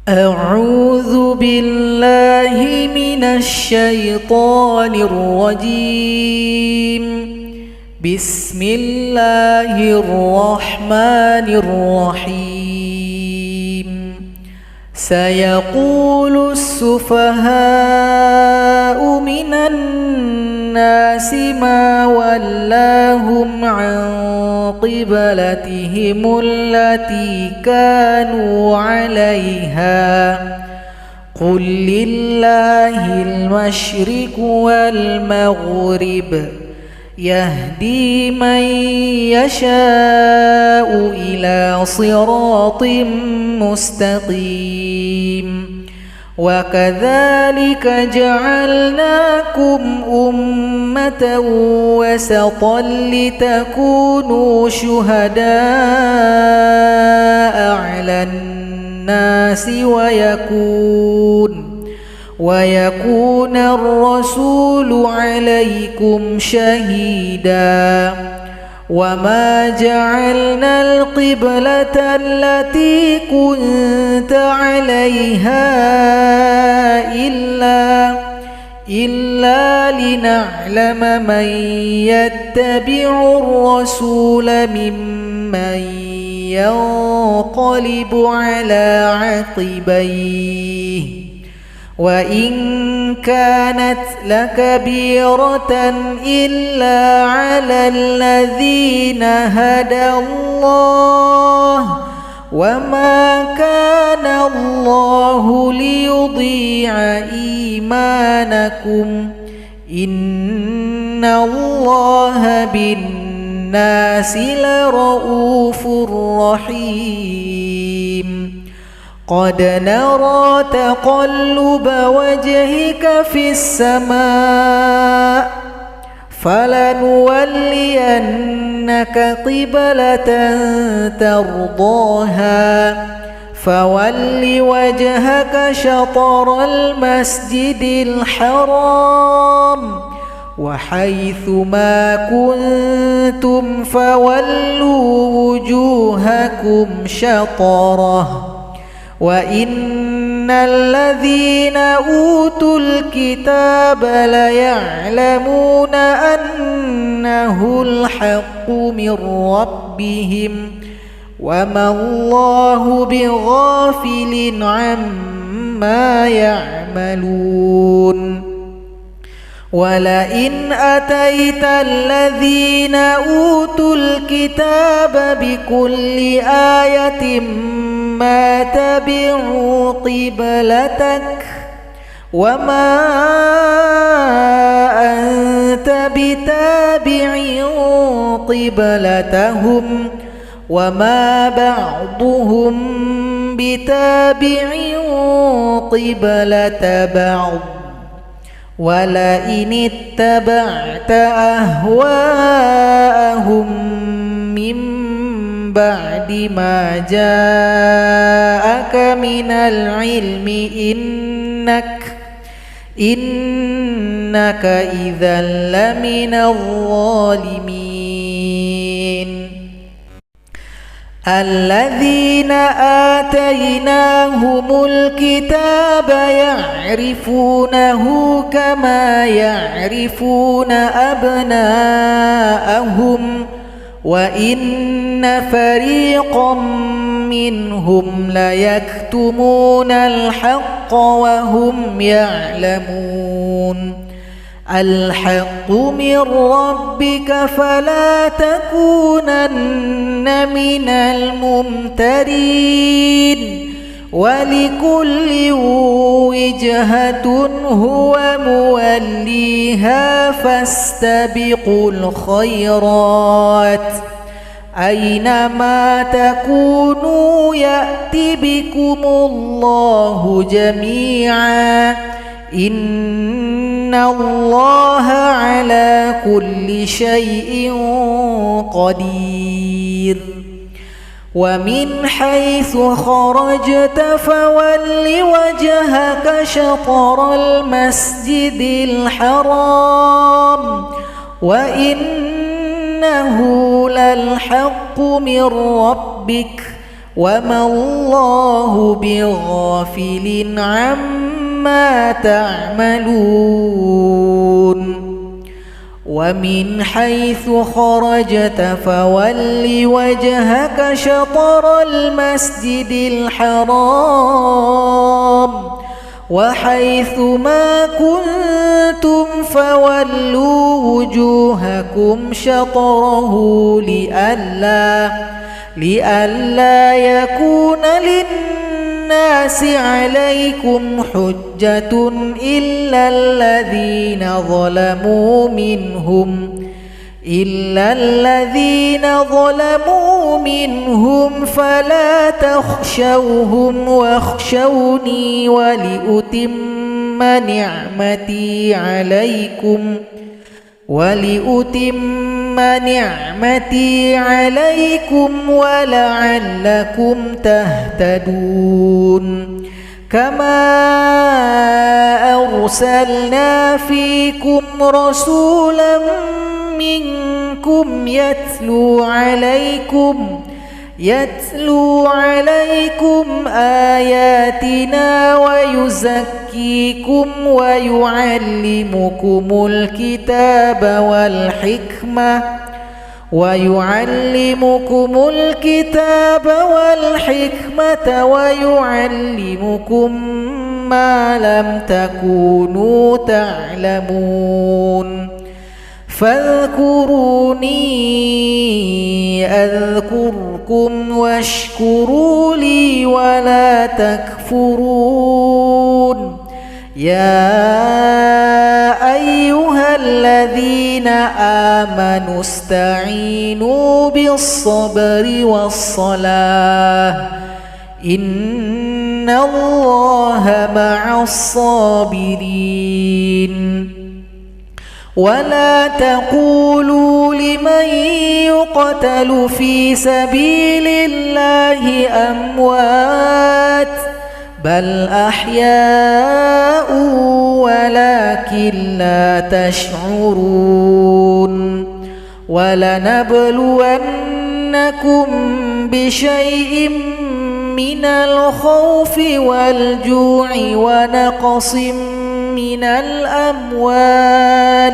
أعوذ بالله من الشيطان الرجيم. بسم الله الرحمن الرحيم. سيقول السفهاء من الناس ما ولاهم عن قبلتهم التي كانوا عليها قل لله المشرق والمغرب يهدي من يشاء إلى صراط مستقيم. وكذلك جعلناكم أمة وسطا لتكونوا شهداء على الناس ويكون الرسول عليكم شهيدا. وما جعلنا القبلة التي كنت عليها إلا لنعلم من يتبع الرسول ممن ينقلب على عقبيه. وإن كانت لكبيرة إلا على الذين هدى الله وما كان الله ليضيع إيمانكم إن الله بالناس لرؤوف رحيم. قد نرى تقلب وجهك في السماء فلنولينك قبلة ترضاها فول وجهك شطر المسجد الحرام وحيث ما كنتم فولوا وجوهكم شطره. وإن الذين أوتوا الكتاب ليعلمون أنه الحق من ربهم وما الله بغافل عما يعملون. ولئن أتيت الذين أوتوا الكتاب بكل آية ما تبعوا قبلتك وما أنت بتابع قبلتهم وما بعضهم بتابع قبلة بعض. ولئن اتبعت أهواءهم من بعد ما جاءك من العلم إنك إذا لمن الظالمين. الذين آتيناهم الكتاب يعرفونه كما يعرفون أبناءهم وإن فريقا منهم ليكتمون الحق وهم يعلمون. الحق من ربك فلا تكونن من الممترين. ولكل وجهة هو موليها فاستبقوا الخيرات أينما تكونوا يأت بكم الله جميعا إن الله على كل شيء قدير. ومن حيث خرجت فول وجهك شطر المسجد الحرام وإنه للحق من ربك وما الله بغافل عما تعملون ومن حيث خرجت فول وجهك شطر المسجد الحرام وحيث ما كنتم فولوا وجوهكم شطره لئلا يكون للناس عليكم حجة إلا الذين ظلموا منهم فلا تخشوهم واخشوني ولأتم نعمتي عليكم ولعلكم تهتدون كما أرسلنا فيكم رسولا منكم يتلو عليكم آياتنا ويزكيكم ويعلمكم الكتاب والحكمة ويعلمكم ما لم تكونوا تعلمون فاذكروني أذكركم واشكروا لي ولا تكفرون يا أيها الذين آمنوا استعينوا بالصبر والصلاة إن الله مع الصابرين ولا تقولوا لمن يقتل في سبيل الله أموات بل أحياء ولكن لا تشعرون ولنبلونكم بشيء من الخوف والجوع ونقص من الأموال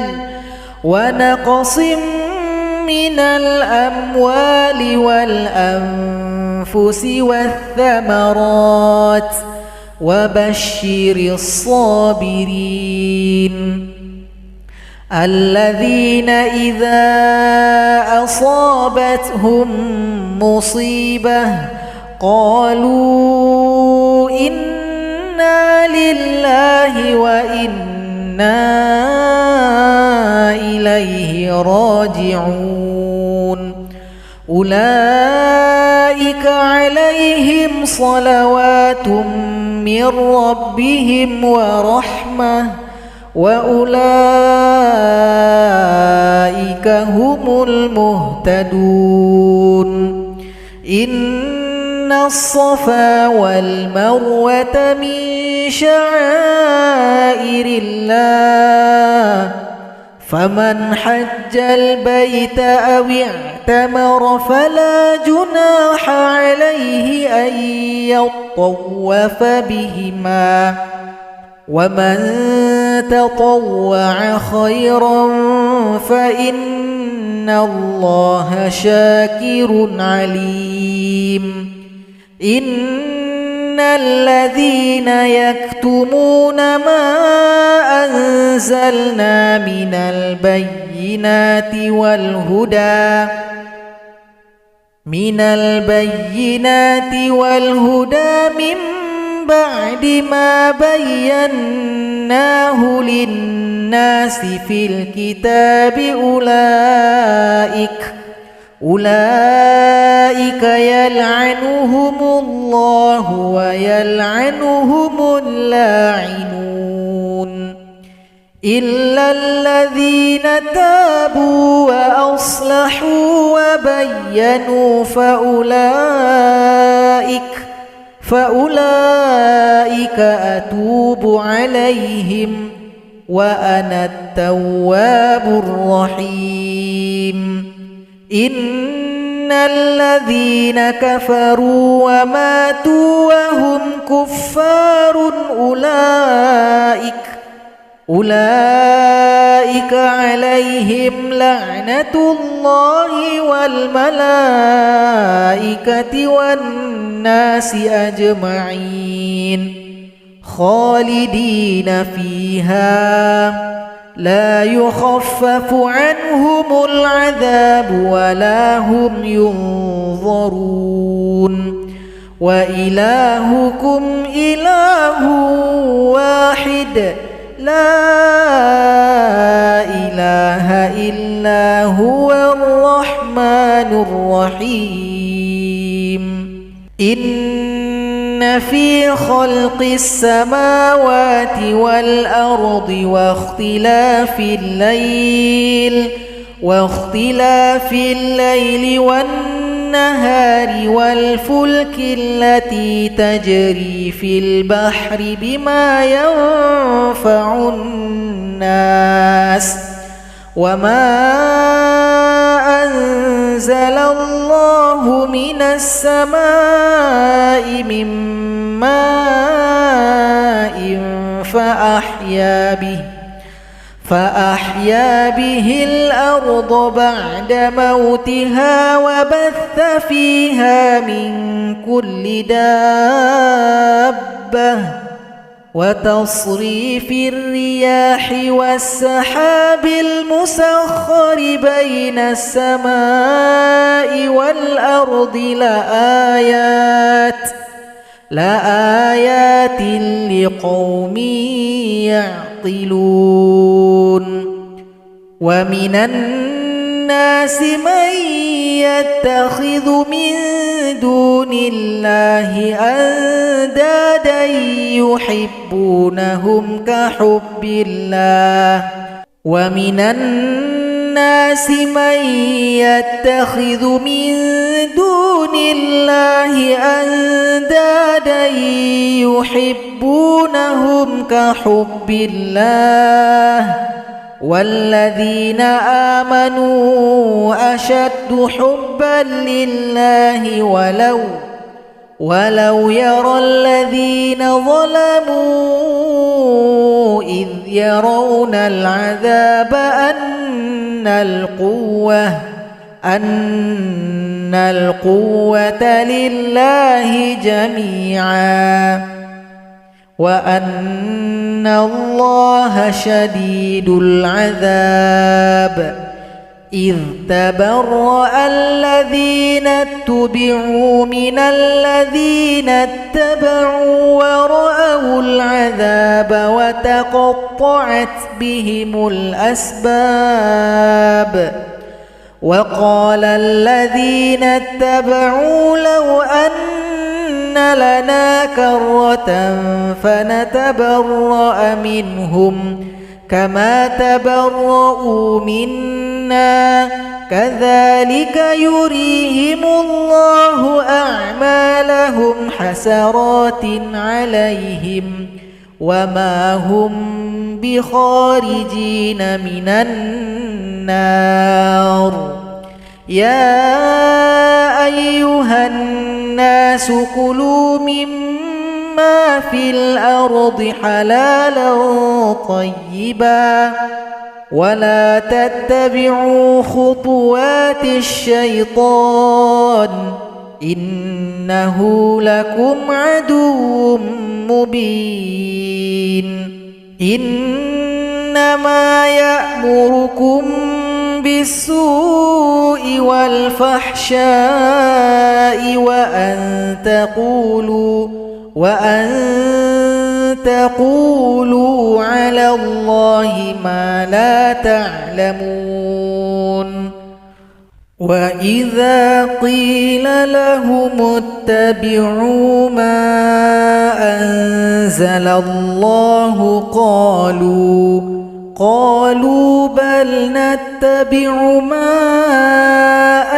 والأنفس والثمرات وبشر الصابرين الذين إذا أصابتهم مصيبة قالوا إنا لله وإنا إليه راجعون أولئك عليهم صلوات من ربهم ورحمة وأولئك هم المهتدون إن الصفا والمروة من شعائر الله فمن حج البيت أو اعتمر فلا جناح عليه أن يطوف بهما ومن تطوع خيرا فإن الله شاكر عليم إن الذين يكتمون ما أنزلنا من البينات والهدى من بعد ما بيناه للناس في الكتاب أولئك يلعنهم الله ويلعنهم اللاعنون إلا الذين تابوا وأصلحوا وبينوا فأولئك أتوب عليهم وأنا التواب الرحيم إن الذين كفروا وماتوا وهم كفار أولئك عليهم لعنة الله والملائكة والناس أجمعين خالدين فيها لا يخفف عنهم العذاب ولا هم ينظرون وإلهكم إله واحد لا إله إلا هو الرحمن الرحيم إن في خلق السماوات والأرض واختلاف الليل والنهار والفلك التي تجري في البحر بما ينفع الناس وما أنزل الله من السماء من ماء فأحيا به الأرض بعد موتها وبث فيها من كل دابة وتصريف الرياح والسحاب المسخر بين السماء والأرض لآيات لقوم يعقلون ومن الناس من يتخذ من دون الله أندادا يحبونهم كحب الله ومن الناس من يتخذ من دون الله أندادا يحبونهم كحب الله والذين آمنوا أشد حبا لله ولو يرى الذين ظلموا إذ يرون العذاب أن القوة لله جميعا وأن الله شديد العذاب إذ تبرأ الذين اتبعوا من الذين اتبعوا ورأوا العذاب وتقطعت بهم الأسباب وقال الذين اتبعوا لو أن لنا كرة فنتبرأ منهم كما تبرؤوا منا كذلك يريهم الله أعمالهم حسرات عليهم وما هم بخارجين من النار يا أيها الناس كلوا مما في الأرض حلالا طيبا ولا تتبعوا خطوات الشيطان إنه لكم عدو مبين إنما يأمركم بالسوء والفحشاء وأن تقولوا على الله ما لا تعلمون وإذا قيل لهم اتبعوا ما أنزل الله قالوا بل نتبع ما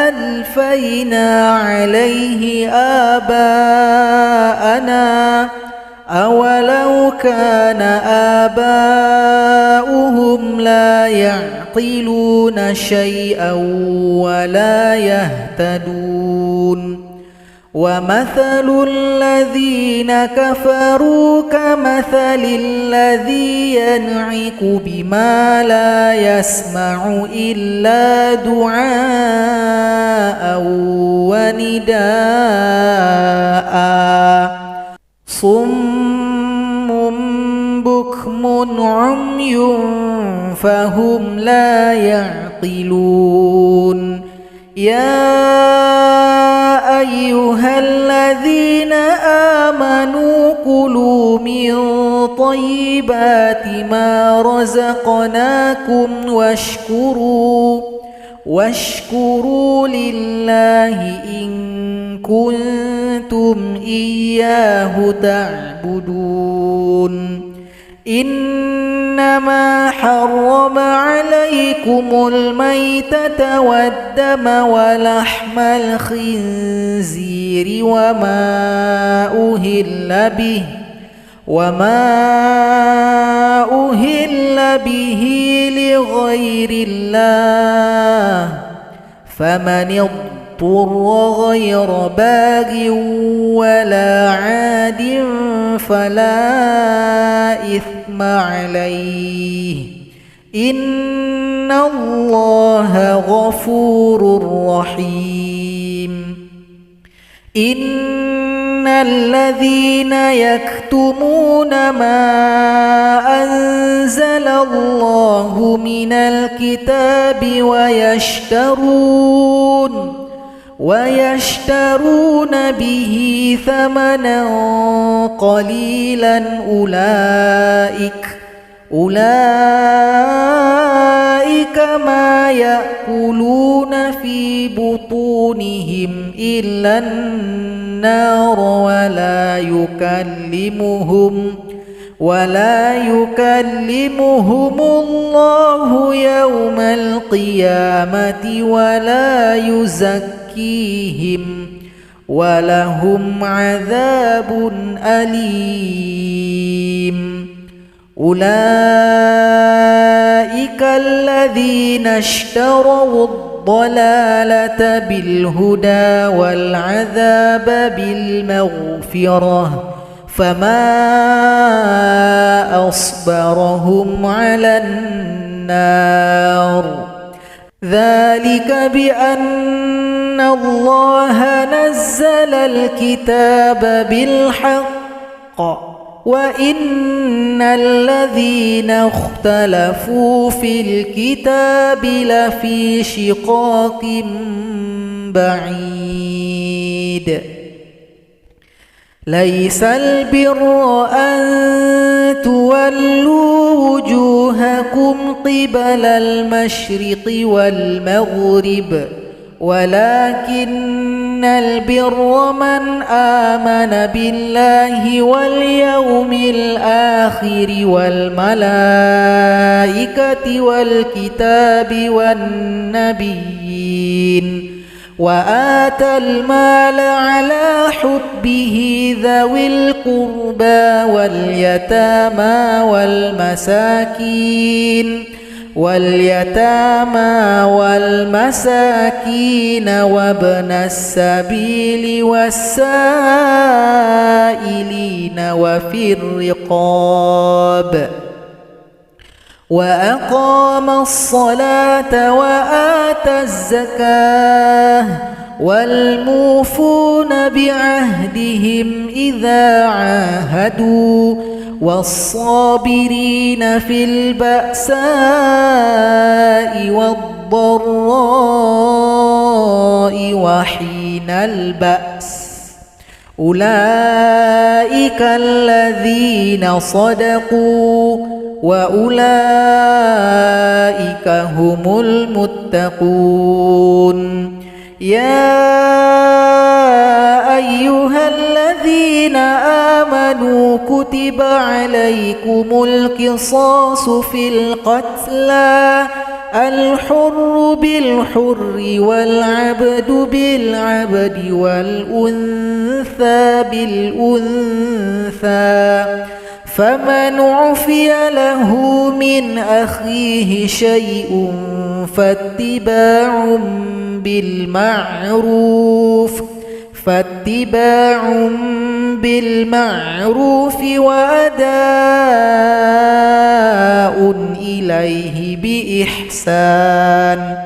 ألفينا عليه آباءنا أولو كان آباؤهم لا يعقلون شيئا ولا يهتدون ومثل الذين كفروا كمثل الذي ينعق بما لا يسمع إلا دعاء ونداء صم بكم عمي فهم لا يعقلون يا أيها الذين آمنوا كلوا من طيبات ما رزقناكم واشكروا لله إن كنتم إياه تعبدون إنما حرم عليكم الميتة والدم ولحم الخنزير وما أهل به لغير الله فمن اضطر غير باغ ولا عاد فلا إثم عليه إن الله غفور رحيم إن الذين يكتمون ما أنزل الله من الكتاب ويشترون به ثمنا قليلا أولئك ما يأكلون في بطونهم إلا النار ولا يكلمهم الله يوم القيامة ولا يزكيهم ولهم عذاب أليم أولئك الذين اشتروا الضلالة بالهدى والعذاب بالمغفرة فما أصبرهم على النار ذلك بأن الله نزل الكتاب بالحق وإن الذين اختلفوا في الكتاب لفي شقاق بعيد ليس البر أن تولوا وجوهكم قبل المشرق والمغرب ولكن البر من آمن بالله واليوم الآخر والملائكة والكتاب والنبيين وآتى المال على حبه ذوي القربى واليتامى والمساكين وابن السبيل والسائلين وفي الرقاب وأقام الصلاة وآتى الزكاة والموفون بعهدهم إذا عاهدوا والصابرين في البأساء والضراء وحين البأس أولئك الذين صدقوا وأولئك هم المتقون يا أيها الذين آمنوا كتب عليكم القصاص في القتلى الحر بالحر والعبد بالعبد والأنثى بالأنثى فمن عفي له من أخيه شيء فاتباع بالمعروف وأداء إليه بإحسان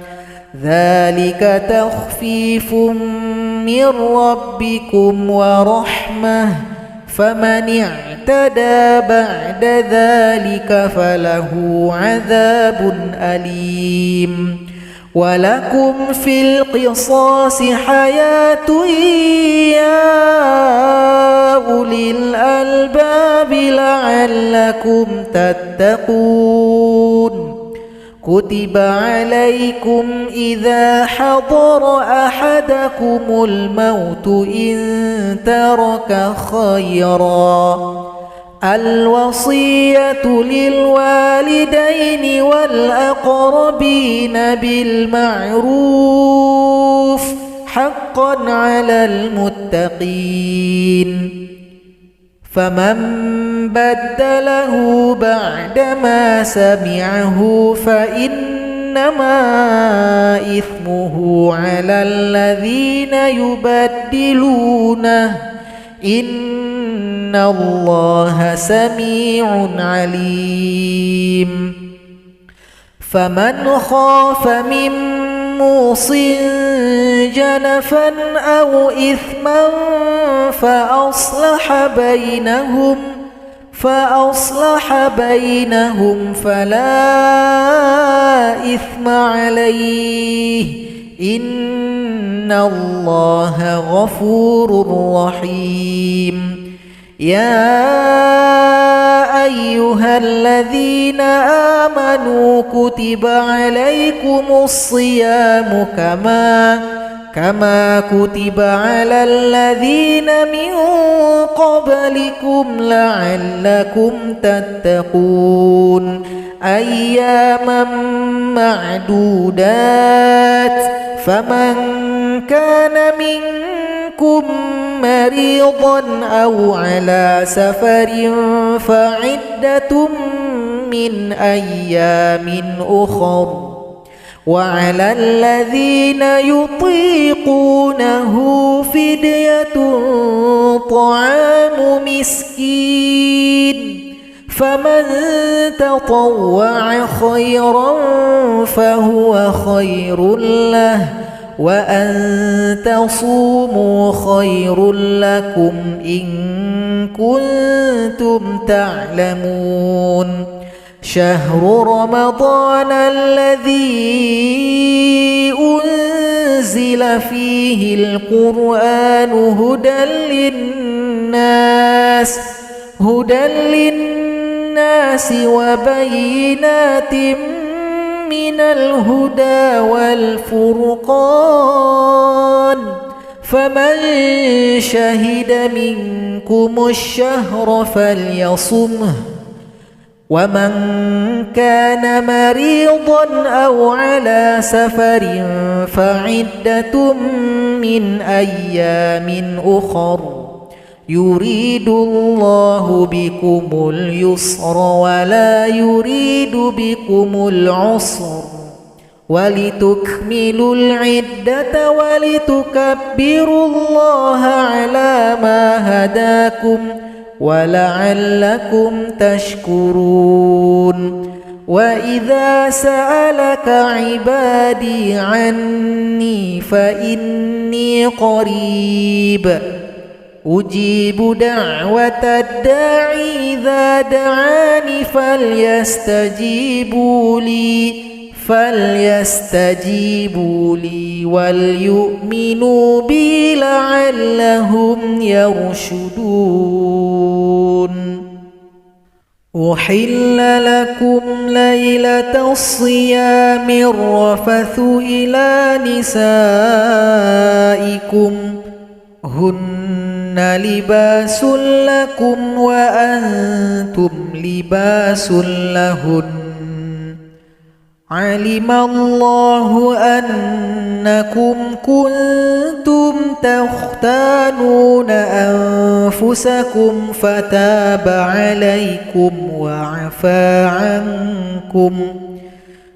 ذلك تخفيف من ربكم ورحمة فمن اعتدى بعد ذلك فله عذاب أليم ولكم في القصاص حياة يا أولي الألباب لعلكم تتقون كتب عليكم إذا حضر أحدكم الموت إن ترك خيرا الوصية للوالدين والأقربين بالمعروف حقا على المتقين فمن بدله بعدما سمعه فإنما إثمه على الذين يبدلونه إن الله سميع عليم فمن خاف من موص جنفا أو إثما فأصلح بينهم فلا إثم عليه إن الله غفور رحيم يا أيها الذين آمنوا كتب عليكم الصيام كما كتب على الذين من قبلكم لعلكم تتقون أياما معدودات فمن كان منكم مريضا أو على سفر فعدة من أيام أخر وعلى الذين يطيقونه فدية طعام مسكين فمن تطوع خيرا فهو خير له وأن تصوموا خير لكم إن كنتم تعلمون شهر رمضان الذي أنزل فيه القرآن هدى للناس وبينات من الهدى والفرقان فمن شهد منكم الشهر فليصمه ومن كان مريضا أو على سفر فعدة من أيام أخر يريد الله بكم اليسر ولا يريد بكم العسر ولتكملوا العدة ولتكبروا الله على ما هداكم ولعلكم تشكرون وإذا سألك عبادي عني فإني قريب أجيب دعوة الداعي إذا دعاني فليستجيبوا لي وليؤمنوا بي لعلهم يرشدون أحل لكم ليلة الصيام الرفث إلى نسائكم هن لباس لكم وأنتم لباس لهن علم الله أنكم كنتم تختانون أنفسكم فتاب عليكم وعفى عنكم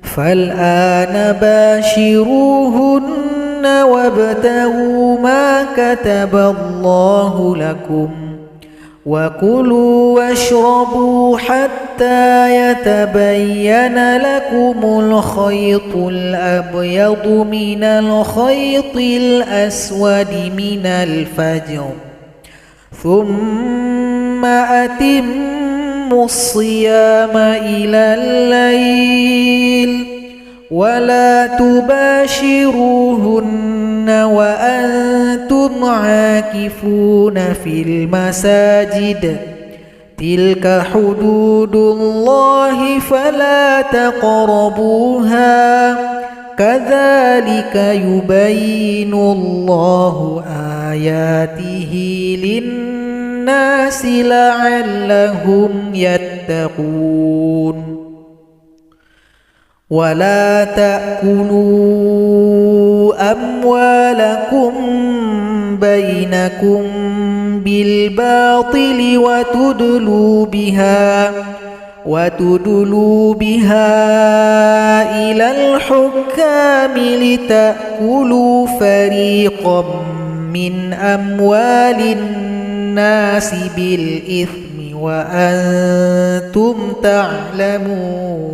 فالآن باشروهن وابتغوا ما كتب الله لكم وكلوا واشربوا حتى يتبين لكم الخيط الأبيض من الخيط الأسود من الفجر ثم أتموا الصيام إلى الليل ولا تباشروهن وأنتم عاكفون في المساجد تلك حدود الله فلا تقربوها كذلك يبين الله آياته للناس لعلهم يتقون ولا تأكلوا أموالكم بينكم بالباطل وتدلوا بها إلى الحكام لتأكلوا فريقا من أموال الناس بالإثم وأنتم تعلمون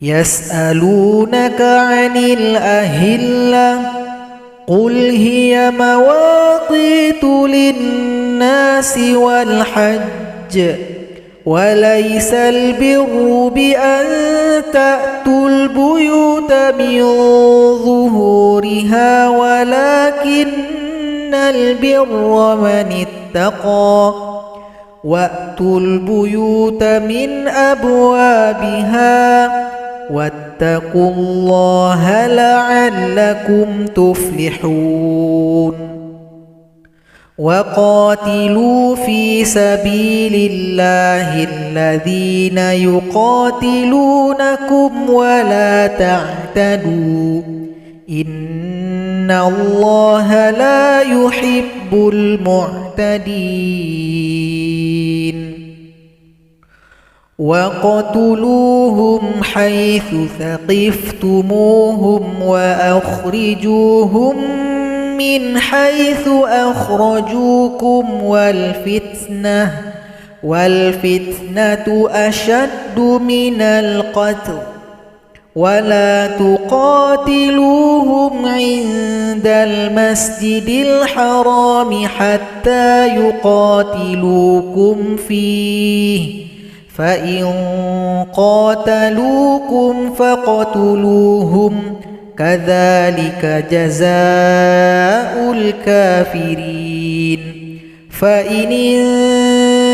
يسألونك عن الأهلة قل هي مواقيت للناس والحج وليس البر بأن تأتوا البيوت من ظهورها ولكن البر من اتقى وأتوا البيوت من أبوابها واتقوا الله لعلكم تفلحون وقاتلوا في سبيل الله الذين يقاتلونكم ولا تعتدوا إن الله لا يحب المعتدين وقتلوهم حيث ثقفتموهم وأخرجوهم من حيث أخرجوكم والفتنة أشد من القتل ولا تقاتلوهم عند المسجد الحرام حتى يقاتلوكم فيه فإن قاتلوكم فاقتلوهم كذلك جزاء الكافرين فإن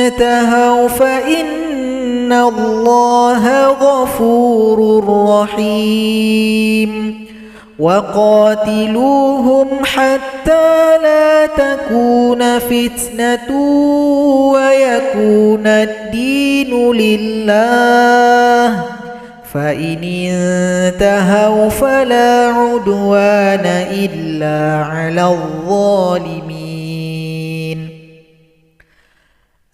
انتهوا فإن الله غفور رحيم وقاتلوهم حتى لا تكون فتنة ويكون الدين لله فإن انتهوا فلا عدوان إلا على الظالمين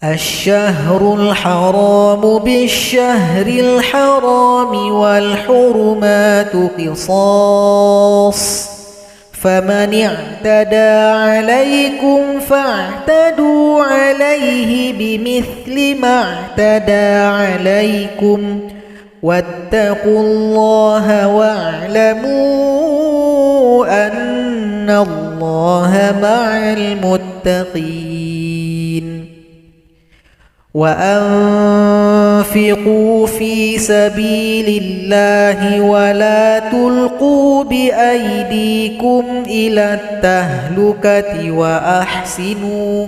الشهر الحرام بالشهر الحرام والحرمات قصاص فمن اعتدى عليكم فاعتدوا عليه بمثل ما اعتدى عليكم واتقوا الله واعلموا أن الله مع المتقين وأنفقوا في سبيل الله ولا تلقوا بأيديكم إلى التهلكة وأحسنوا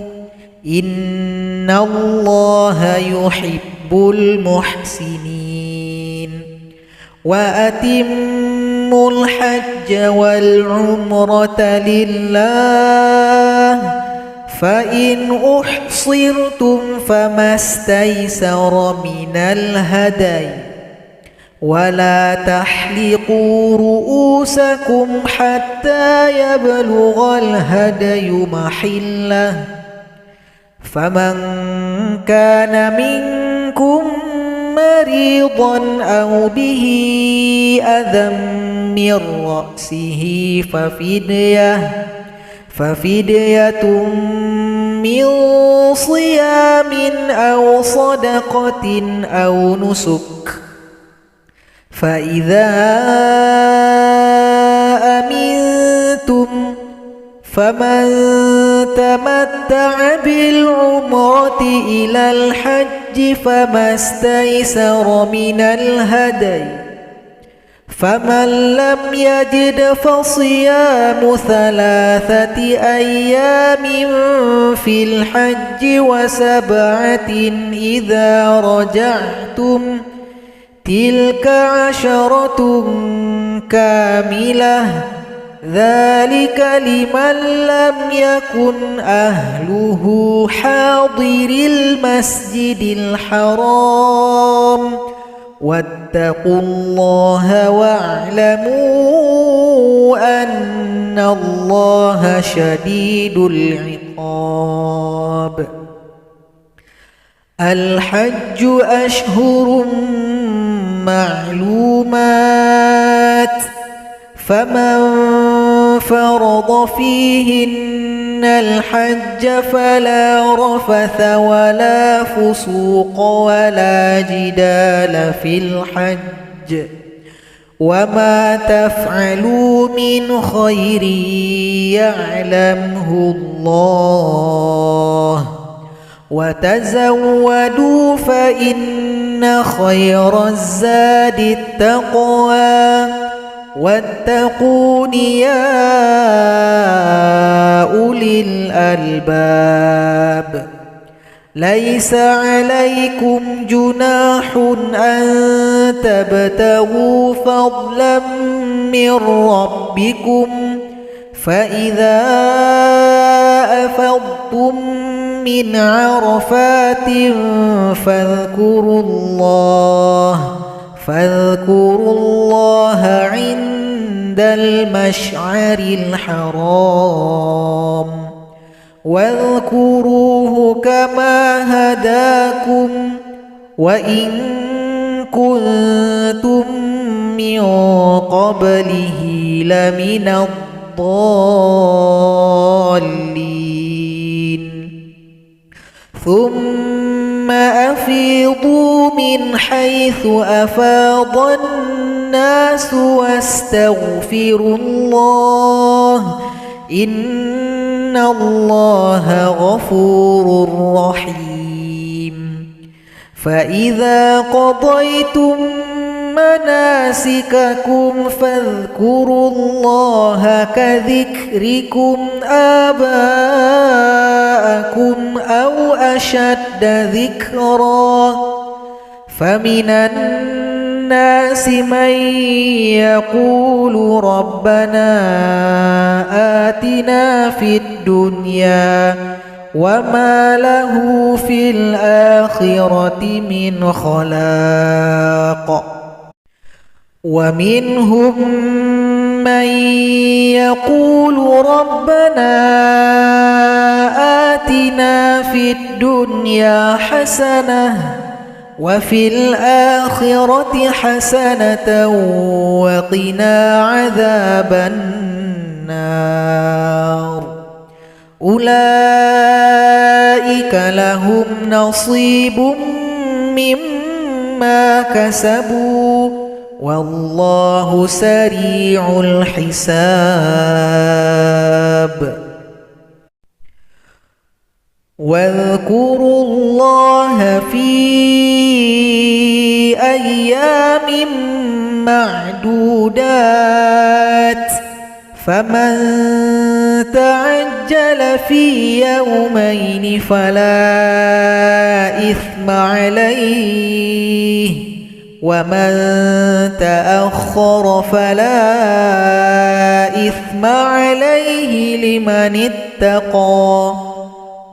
إن الله يحب المحسنين وأتموا الحج والعمرة لله فإن أحصرتم فما استيسر من الهدي ولا تحلقوا رؤوسكم حتى يبلغ الهدي محله فمن كان منكم مريضا أو به أذى من رأسه ففدية من صيام أو صدقة أو نسك فإذا أمنتم فمن تمتع بالعمرة إلى الحج فما استيسر من الهدي فمن لم يجد فصيام 3 أيام في الحج و7 إذا رجعتم تلك 10 كاملة ذلك لمن لم يكن أهله حاضر المسجد الحرام واتقوا الله واعلموا أن الله شديد العقاب. الحج أشهر معلومات فمن فرض فيهن الحج فلا رفث ولا فسوق ولا جدال في الحج وما تفعلوا من خير يعلمه الله وتزودوا فإن خير الزاد التقوى واتقون يا أولي الألباب. ليس عليكم جناح أن تبتغوا فضلا من ربكم فإذا أفضتم من عرفات فاذكروا الله عند المشعر الحرام واذكروه كما هداكم وإن كنتم من قبله لمن الضالين. ثم أفيضوا من حيث أفاض الناس واستغفروا الله إن الله غفور رحيم. فإذا قضيتم مناسككم فاذكروا الله كذكركم آباءكم أو أشد ذكرا فمن الناس من يقول ربنا آتنا في الدنيا وما له في الآخرة من خلاق ومنهم من يقول ربنا آتنا في الدنيا حسنة وفي الآخرة حسنة وقنا عذاب النار. أولئك لهم نصيب مما كسبوا والله سريع الحساب. واذكروا الله في أيام معدودات فمن تعجل في يومين فلا إثم عليه ومن تأخر فلا إثم عليه لمن اتقى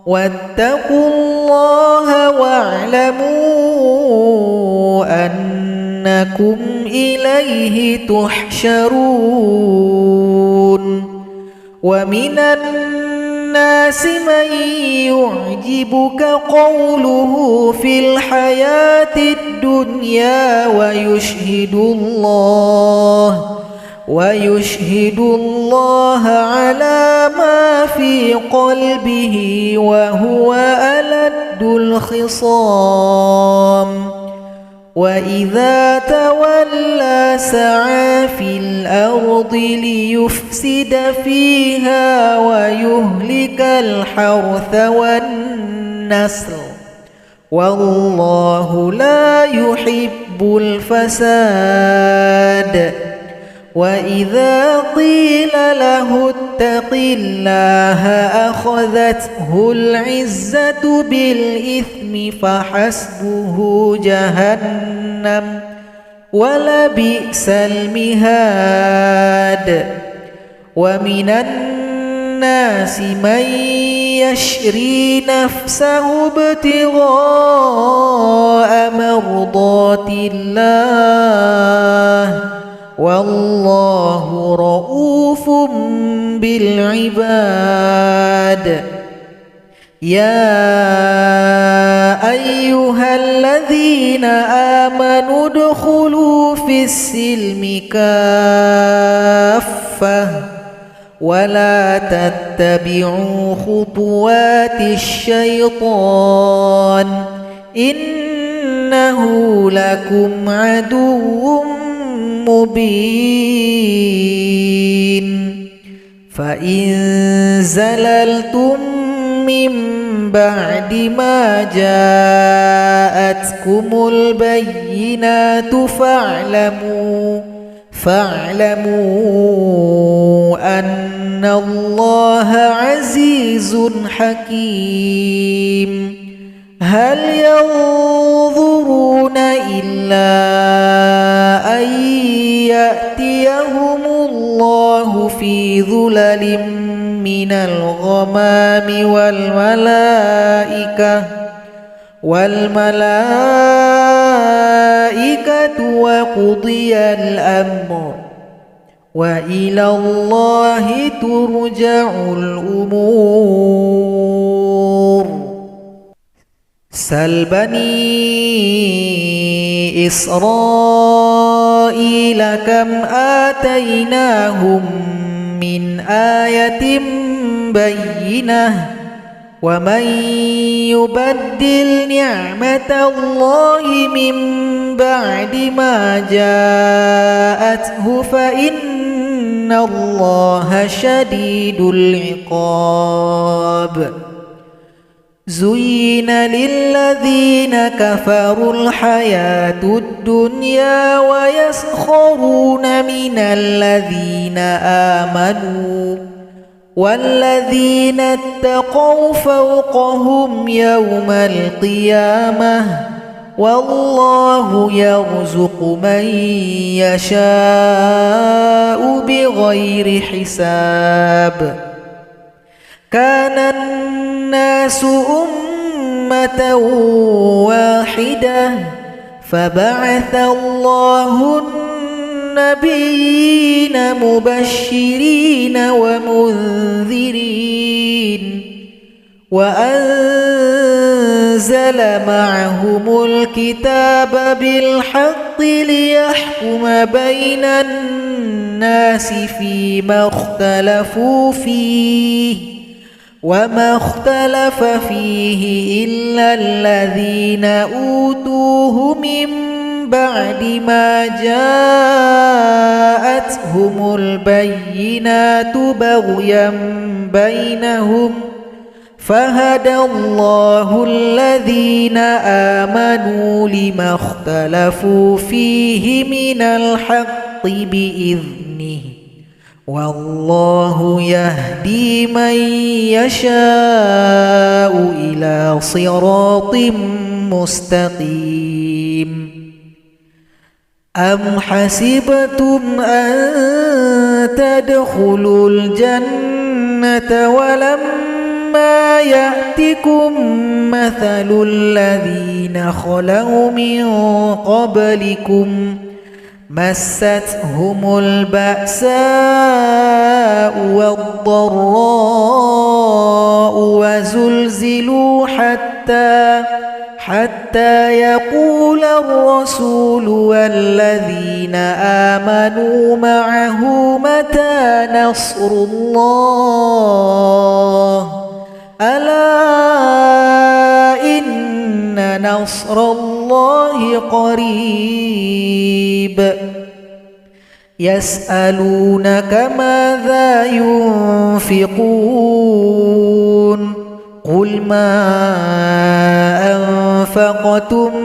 واتقوا الله واعلموا أنكم إليه تحشرون ومن الناس من يعجبك قوله في الحياة الدنيا ويشهد الله على ما في قلبه وهو ألد الخصام وإذا تولى سعى في الأرض ليفسد فيها ويهلك الحرث والنسل والله لا يحب الفساد وإذا قيل له اتق الله أخذته العزة بالإثم فحسبه جهنم ولبئس المهاد ومن الناس من يشري نفسه ابتغاء مرضات الله والله رؤوف بالعباد يا أيها الذين آمنوا ادخلوا في السلم كافة ولا تتبعوا خطوات الشيطان إنه لكم عدو مبين فإن زللتم من بعد ما جاءتكم البينات فاعلموا أن الله عزيز حكيم هل ينظرون إلا أن يأتيهم الله في ظلل من الغمام والملائكة وقضي الأمر وإلى الله ترجع الأمور سل بني إسرائيل كم آتيناهم من آية بينة ومن يبدل نعمة الله من بعد ما جاءته فإن الله شديد العقاب زين للذين كفروا الحياة الدنيا ويسخرون من الذين آمنوا والذين اتقوا فوقهم يوم القيامة والله يرزق من يشاء بغير حساب كان الناس أمة واحدة فبعث الله النبيين مبشرين ومنذرين وأنزل معهم الكتاب بالحق ليحكم بين الناس فيما اختلفوا فيه وما اختلف فيه إلا الذين أوتوه من بعد ما جاءتهم البينات بغيا بينهم فهدى الله الذين آمنوا لما اختلفوا فيه من الحق بإذنه والله يهدي من يشاء إلى صراط مستقيم أم حسبتم أن تدخلوا الجنة ولما يأتكم مثل الذين خلوا من قبلكم مستهم البأساء والضراء وزلزلوا حتى يقول الرسول والذين آمنوا معه متى نصر الله ألا إن نصر الله قريب يسألونك ماذا ينفقون قل ما أنفقتم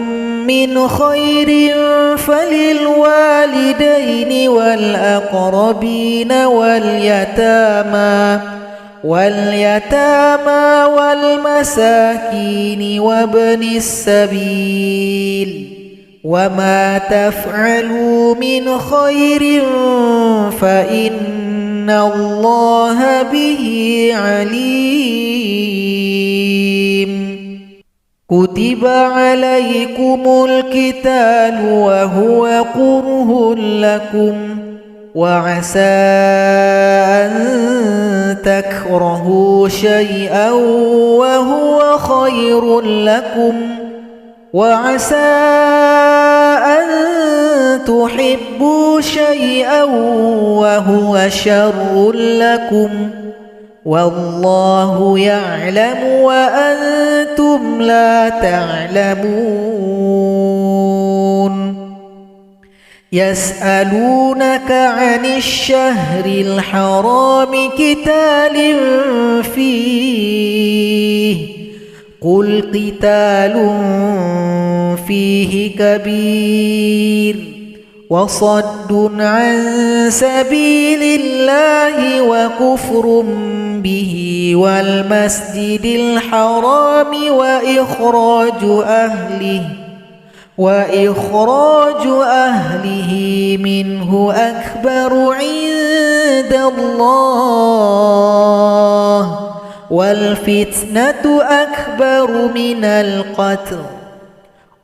من خير فللوالدين والأقربين واليتامى والمساكين وابن السبيل وما تفعلوا من خير فإن الله به عليم كتب عليكم القتال وهو كره لكم وعسى أن تكرهوا شيئا وهو خير لكم وعسى أن تحبوا شيئا وهو شر لكم والله يعلم وأنتم لا تعلمون يسألونك عن الشهر الحرام قتال فيه قل قتال فيه كبير وصد عن سبيل الله وكفر به والمسجد الحرام وإخراج أهله منه أكبر عند الله والفتنة أكبر من القتل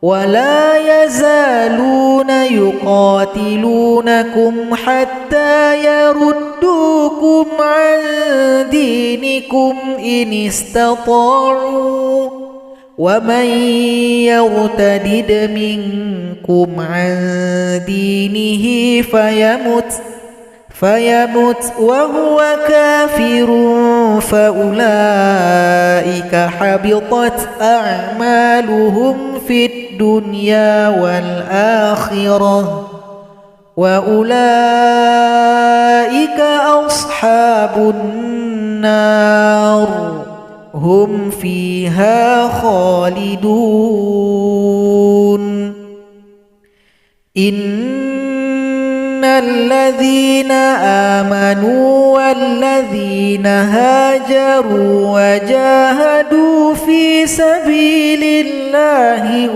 ولا يزالون يقاتلونكم حتى يردوكم عن دينكم إن استطاعوا ومن يرتدد منكم عن دينه فيمت وهو كافر فأولئك حبطت أعمالهم في الدنيا والآخرة وأولئك أصحاب النار هم فيها خالدون إن الذين آمنوا والذين هاجروا وجاهدوا في سبيل الله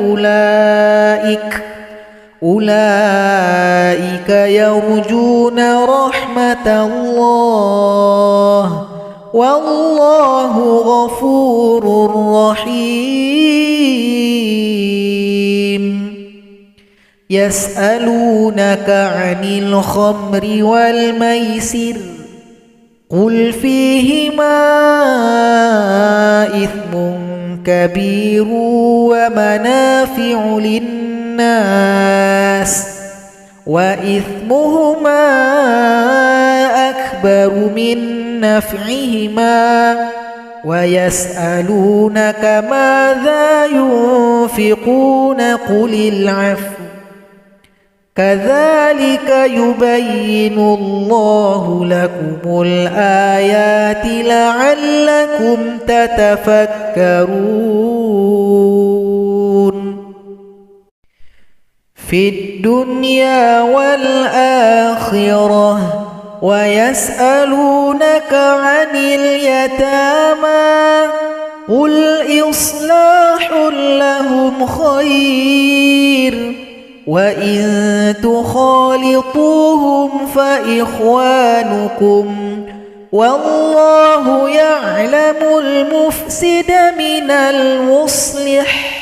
أولئك يرجون رحمة الله والله غفور رحيم يسألونك عن الخمر والميسر قل فيهما إثم كبير ومنافع للناس وإثمهما أكبر من نفعهما ويسألونك ماذا ينفقون قل العفو كذلك يبين الله لكم الآيات لعلكم تتفكرون في الدنيا والآخرة ويسألونك عن اليتامى قل إصلاح لهم خير وإن تخالطوهم فإخوانكم والله يعلم المفسد من المصلح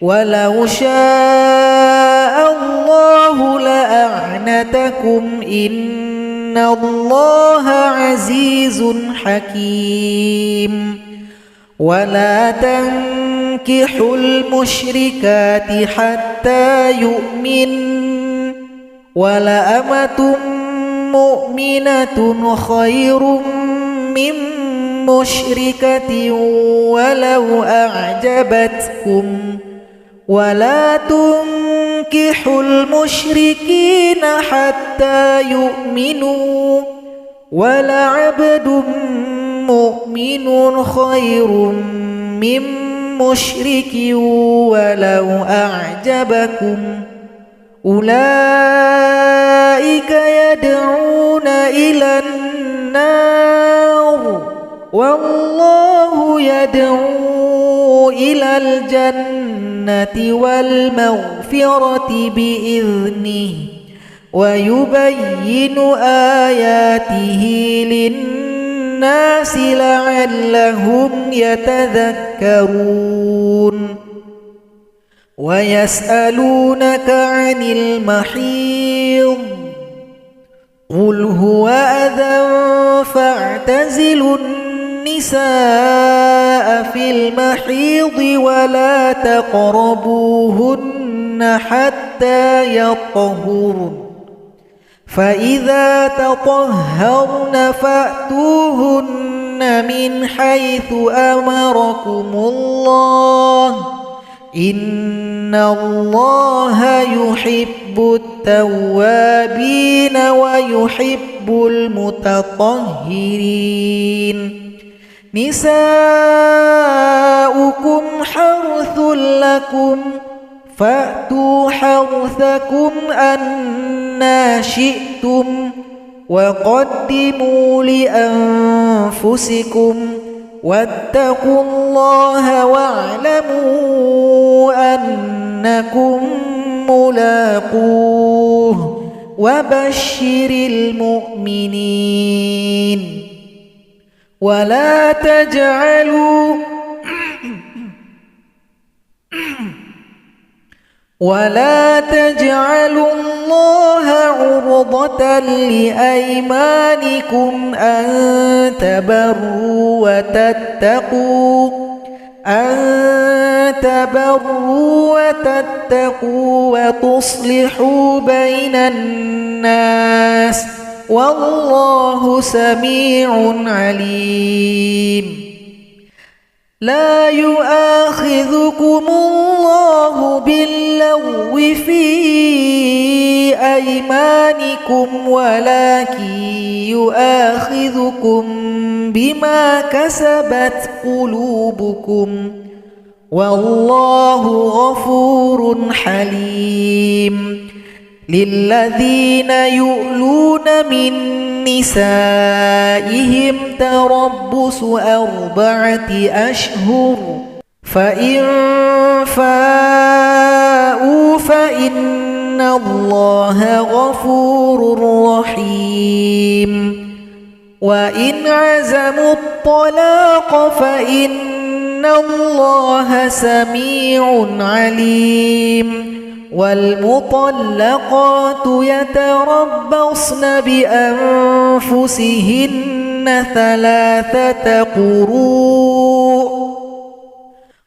ولو شاء الله الله لأعنتكم إن الله عزيز حكيم ولا تنكحوا المشركات حتى يؤمن ولأمة مؤمنة خير من مشركة ولو أعجبتكم ولا تنكحوا المشركين حتى يؤمنوا ولعبد مؤمن خير من مشرك ولو أعجبكم أولئك يدعون إلى النار والله يدعو إلى الجنة والمغفرة بإذنه ويبين آياته للناس لعلهم يتذكرون ويسألونك عن المحيض قل هو أذى فاعتزلوا النساء في المحيض ولا تقربوهن حتى يطهرن فإذا تطهرن فأتوهن من حيث أمركم الله إن الله يحب التوابين ويحب المتطهرين نساؤكم حرث لكم فأتوا حرثكم أنى شئتم وقدموا لأنفسكم واتقوا الله واعلموا أنكم ملاقوه وبشر المؤمنين ولا تجعلوا الله عرضة لأيمانكم أن تبروا وتتقوا وتصلحوا بين الناس والله سميع عليم لا يؤاخذكم الله باللغو في أيمانكم ولكن يؤاخذكم بما كسبت قلوبكم والله غفور حليم للذين يؤلون من نسائهم تربص 4 أشهر فإن فاءوا فإن الله غفور رحيم وإن عزموا الطلاق فإن الله سميع عليم والمطلقات يتربصن بأنفسهن 3 قروء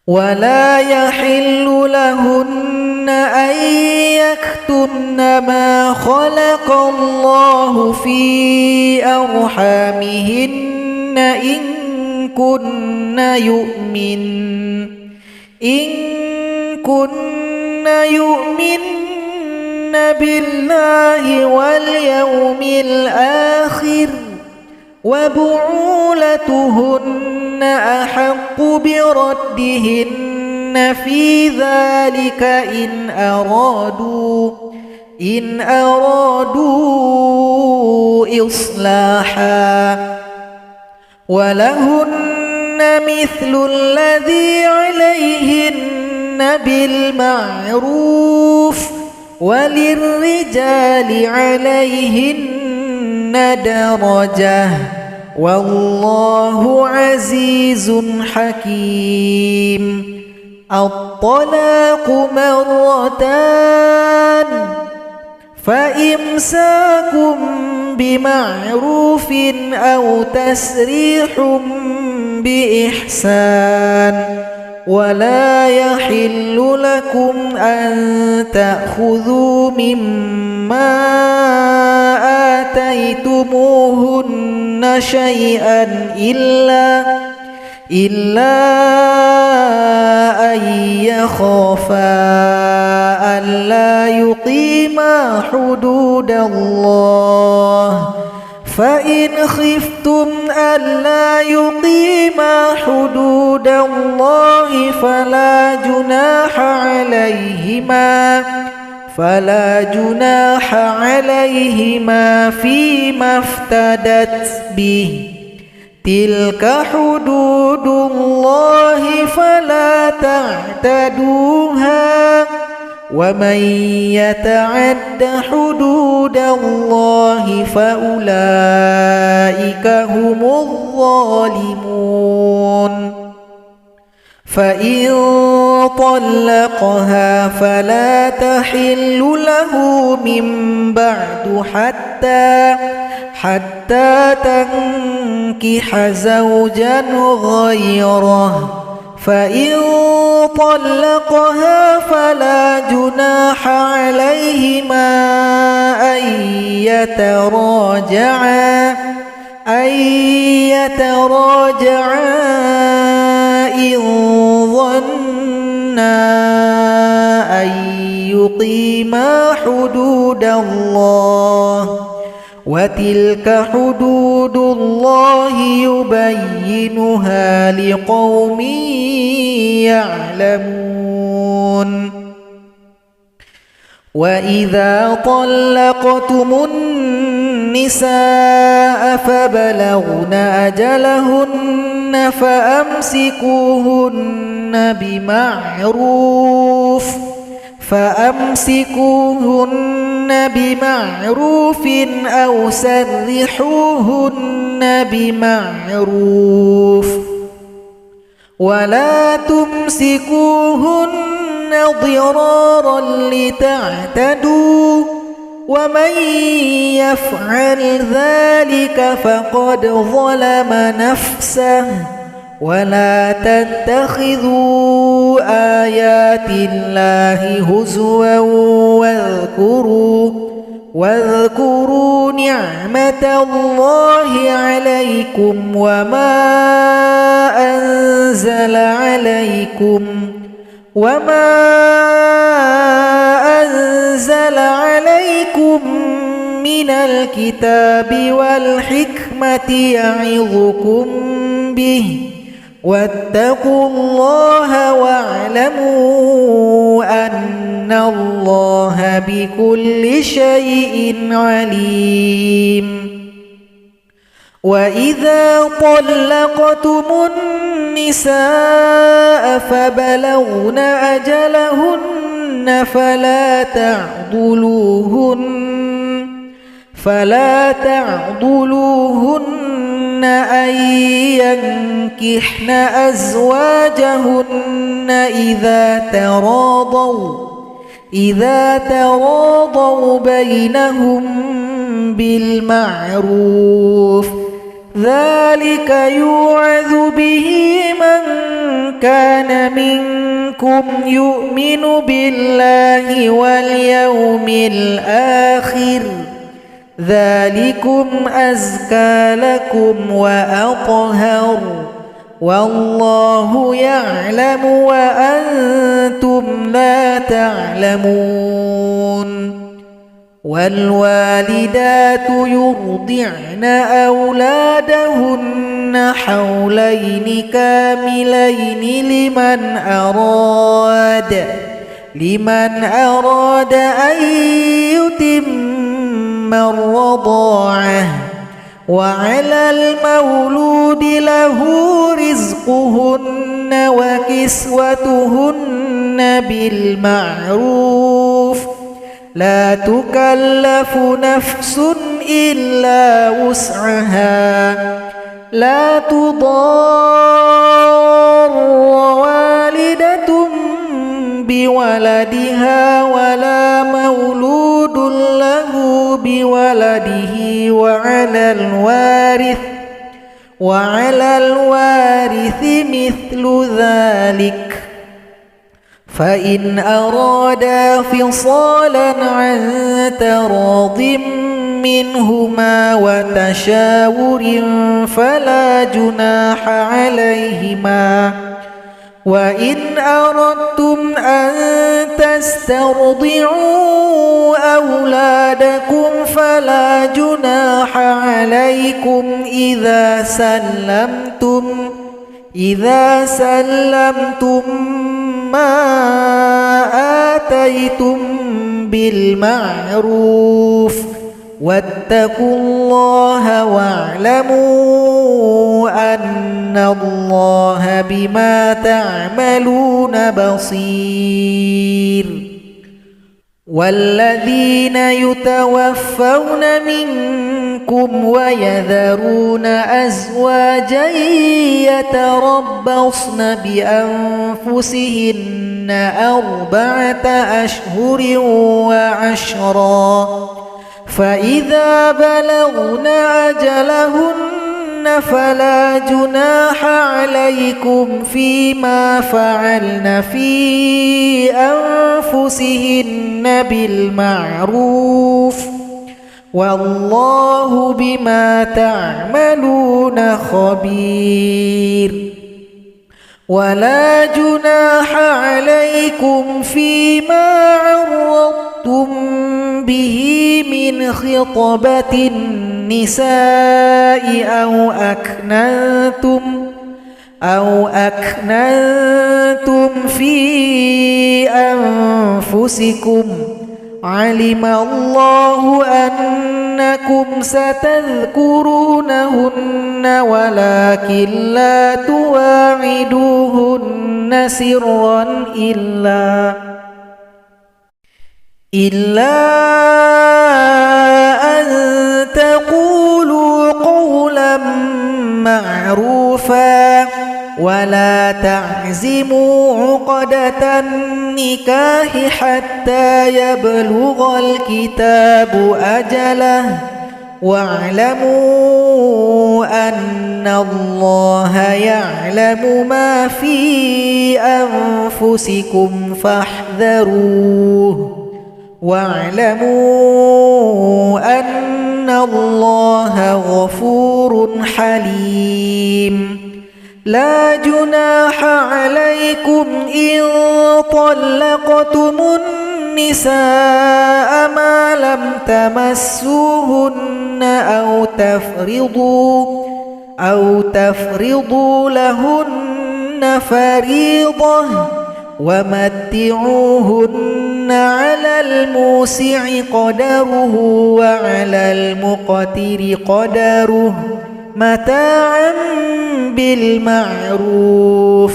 ولا يحل لهن أن يكتمن ما خلق الله في أرحامهن إن كن يؤمن بالله واليوم الآخر وبعولتهن أحق بردهن في ذلك إن أرادوا إصلاحا ولهن مثل الذي عليهن بالمعروف وللرجال عليهن درجة والله عزيز حكيم الطلاق مرتان فإمساك بمعروف أو تسريح بإحسان ولا يحل لكم أن تأخذوا مما آتيتموهن شيئا إلا أن يخافا ألا يقيما حدود الله فإن خفتم ألا يقيما حدود الله فلا جناح عليهما فيما افتدت به تلك حدود الله فلا تعتدوها ومن يتعد حدود الله فأولئك هم الظالمون فإن طلقها فلا تحل له من بعد حتى تنكح زوجا غيره فإن طلقها فلا جناح عليهما أن يتراجعا إن ظنا أن يقيما حدود الله وتلك حدود الله يبينها لقوم يعلمون وإذا طلقتم النساء فبلغن أجلهن فأمسكوهن بمعروف أو سرحوهن بمعروف ولا تمسكوهن ضرارا لتعتدوا ومن يفعل ذلك فقد ظلم نفسه ولا تتخذوا آيات الله هزوا واذكروا نعمة الله عليكم وما أنزل عليكم من الكتاب والحكمة يعظكم به واتقوا الله واعلموا أن الله بكل شيء عليم وإذا طلقتم النساء فبلغن أجلهن فلا تعضلوهن أن ينكحن أزواجهن إذا تراضوا بينهم بالمعروف ذلك يوعظ به من كان منكم يؤمن بالله واليوم الآخر ذلكم أزكى لكم وأطهر والله يعلم وأنتم لا تعلمون والوالدات يرضعن أولادهن حولين كاملين لمن أراد أن يتم الرضاعة وعلى المولود له رزقهن وكسوتهن بالمعروف لا تكلف نفس إلا وسعها لا تضار والدة بولدها ولا مولود له بولده وعلى الوارث مثل ذلك فإن أرادا فصالا عن تراض منهما وتشاور فلا جناح عليهما وإن أردتم أن تسترضعوا أولادكم فلا جناح عليكم إذا سلمتم ما آتيتم بالمعروف واتقوا الله واعلموا أن الله بما تعملون بصير والذين يتوفون منكم ويذرون أزواجا يتربصن بأنفسهن 4 أشهر وعشرا فإذا بلغن أجلهن فلا جناح عليكم فيما فعلن في أنفسهن بالمعروف والله بما تعملون خبير ولا جناح عليكم فيما عرضتم به من خطبة النساء أو أكننتم في أنفسكم علم الله أنكم ستذكرونهن ولكن لا تواعدوهن سرا إلا أن تقولوا قولا معروفا ولا تعزموا عقدة النكاح حتى يبلغ الكتاب أجله واعلموا أن الله يعلم ما في أنفسكم فاحذروه واعلموا أن الله غفور حليم لا جناح عليكم إن طلقتم النساء ما لم تمسوهن أو تفرضوا لهن فريضة ومتعوهن على الموسع قدره وعلى المقتر قدره متاعا بالمعروف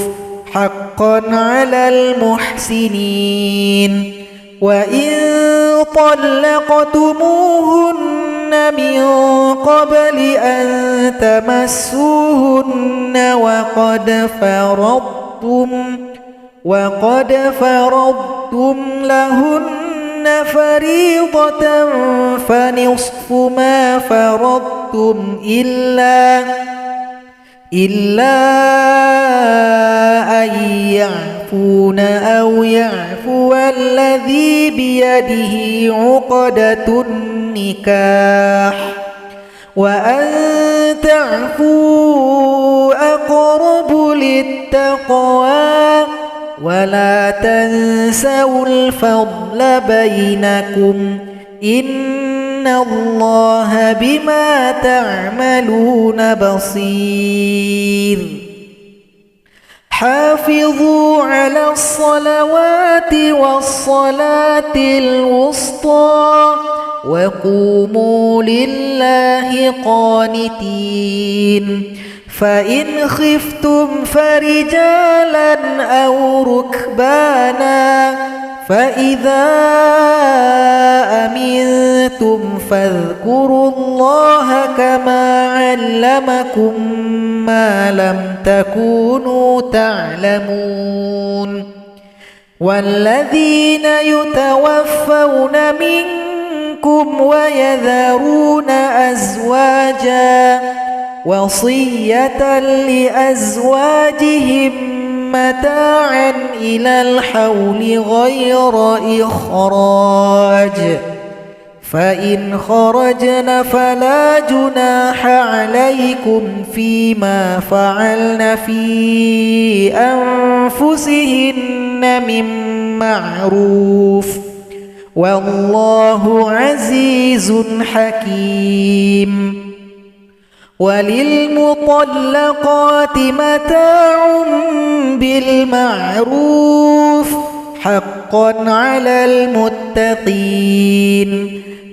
حقا على المحسنين وإن طلقتموهن من قبل أن تمسوهن وقد فرضتم لهن فريضة فنصف ما فرضتم إلا أن يعفون أو يعفو الذي بيده عقدة النكاح وأن تعفوا أقرب للتقوى ولا تنسوا الفضل بينكم إن الله بما تعملون بصير حافظوا على الصلوات والصلاة الوسطى وقوموا لله قانتين فإن خفتم فرجالا أو ركبانا فإذا أمنتم فاذكروا الله كما علمكم ما لم تكونوا تعلمون والذين يتوفون منكم ويذرون أزواجا وصية لأزواجهم متاعا إلى الحول غير إخراج فإن خرجن فلا جناح عليكم فيما فعلن في أنفسهن من معروف والله عزيز حكيم وللمطلقات متاع بالمعروف حقا على المتقين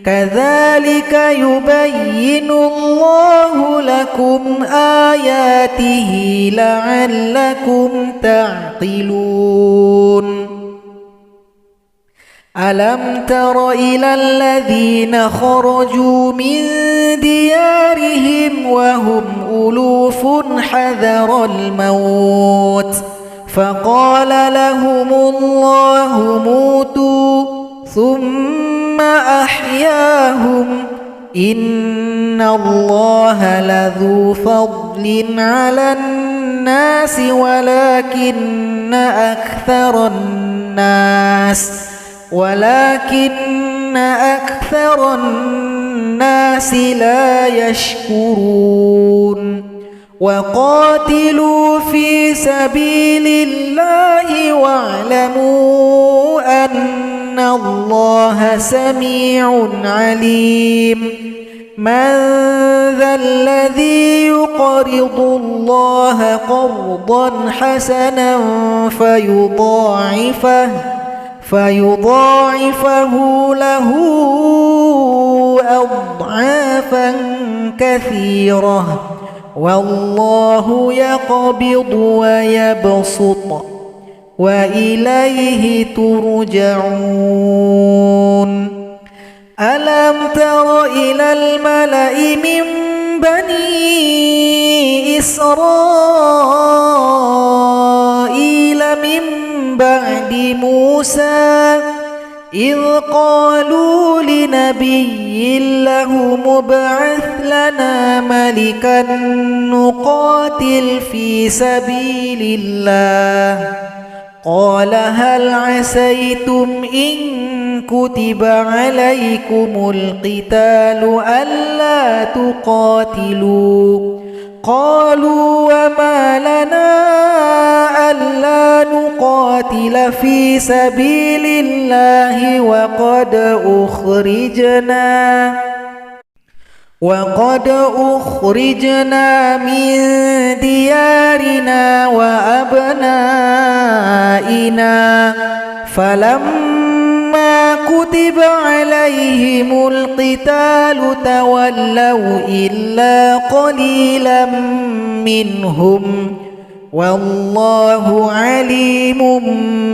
كذلك يبين الله لكم آياته لعلكم تعقلون ألم تر إلى الذين خرجوا من ديارهم وهم ألوف حذر الموت فقال لهم الله موتوا ثم أحياهم إن الله لذو فضل على الناس ولكن أكثر الناس لا يشكرون وقاتلوا في سبيل الله واعلموا أن الله سميع عليم من ذا الذي يقرض الله قرضا حسنا فيضاعفه له أضعافا كثيرة والله يقبض ويبسط وإليه ترجعون ألم تر إلى الملأ من بني إسرائيل من بعد موسى إذ قالوا لنبي له ابعث لنا ملكا نقاتل في سبيل الله قال هل عسيتم إن كتب عليكم القتال ألا تقاتلوا قالوا وما لنا ألا نقاتل في سبيل الله وقد أخرجنا من ديارنا وأبنائنا فلما كتب عليهم القتال تولوا إلا قليلا منهم والله عليم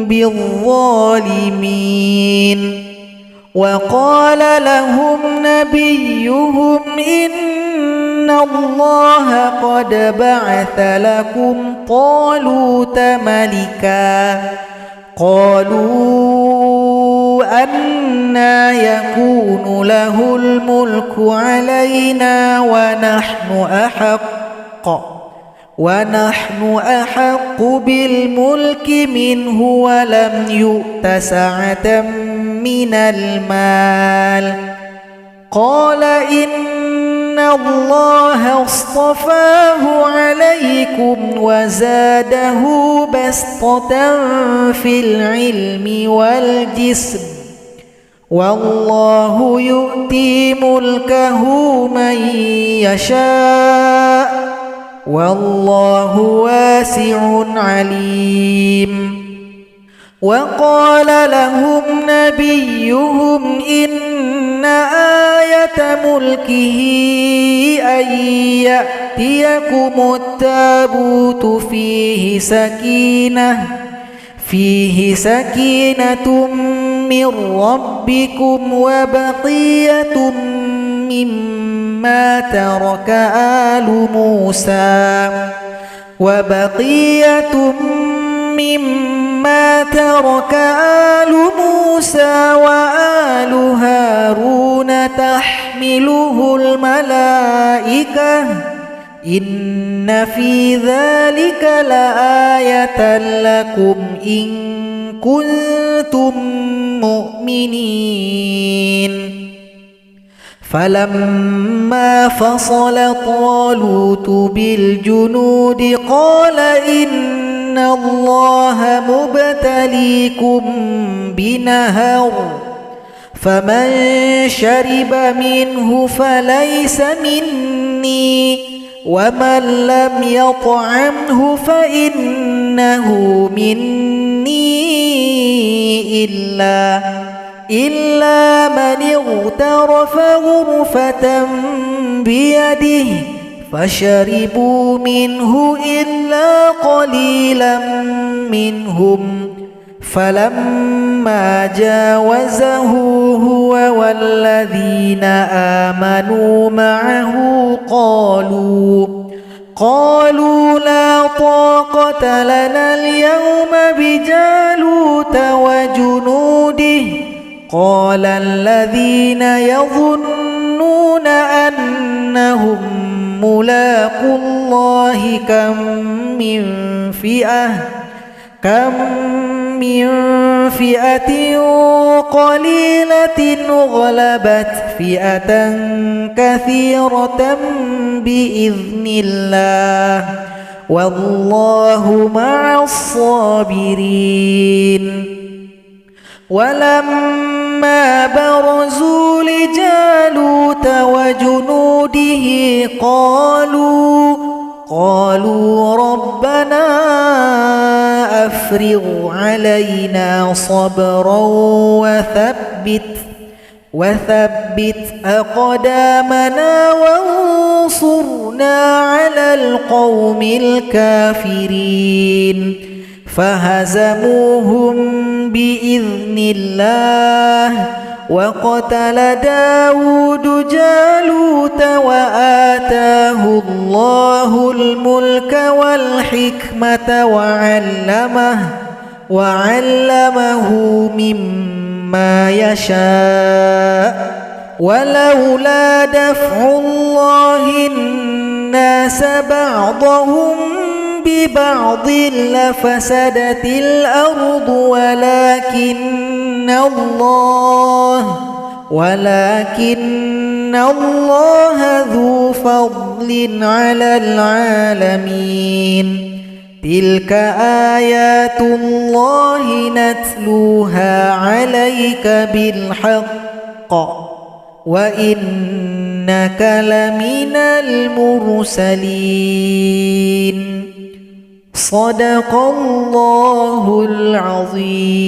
بالظالمين وقال لهم نبيهم إن الله قد بعث لكم طالوت ملكا قالوا أنى يكون له الملك علينا ونحن أحق بالملك منه ولم يؤت سعة من المال قال إن الله اصطفاه عليكم وزاده بسطة في العلم والجسم والله يؤتي ملكه من يشاء والله واسع عليم وقال لهم نبيهم إن آية ملكه أن يأتيكم التابوت فيه سكينة من ربكم وبقية مما ترك آل موسى وآل هارون تحمله الملائكة إن في ذلك لآية لكم إن كنتم مؤمنين فلما فصل طالوت بالجنود قال إن الله مبتليكم بنهر فمن شرب منه فليس مني ومن لم يطعمه فإنه مني إلا من اغترف غرفة بيده فشربوا منه إلا قليلا منهم فلما جاوزه هو والذين آمنوا معه قالوا لا طاقة لنا اليوم بجالوت وجنوده قال الذين يظنون أنهم ملاقو الله كم من فئة قليلة غلبت فئة كثيرة بإذن الله والله مع الصابرين ولما برزوا لجالوت وجنوده قالوا ربنا أفرغ علينا صبرا وثبت أقدامنا وانصرنا على القوم الكافرين فهزموهم بإذن الله وقتل داود جالوت وآتاه الله الملك والحكمة وعلمه مما يشاء ولولا دفع الله الناس بعضهم ببعض لفسدت الأرض ولكن الله ذو فضل على العالمين تلك آيات الله نتلوها عليك بالحق وإنك لمن المرسلين صدق الله العظيم.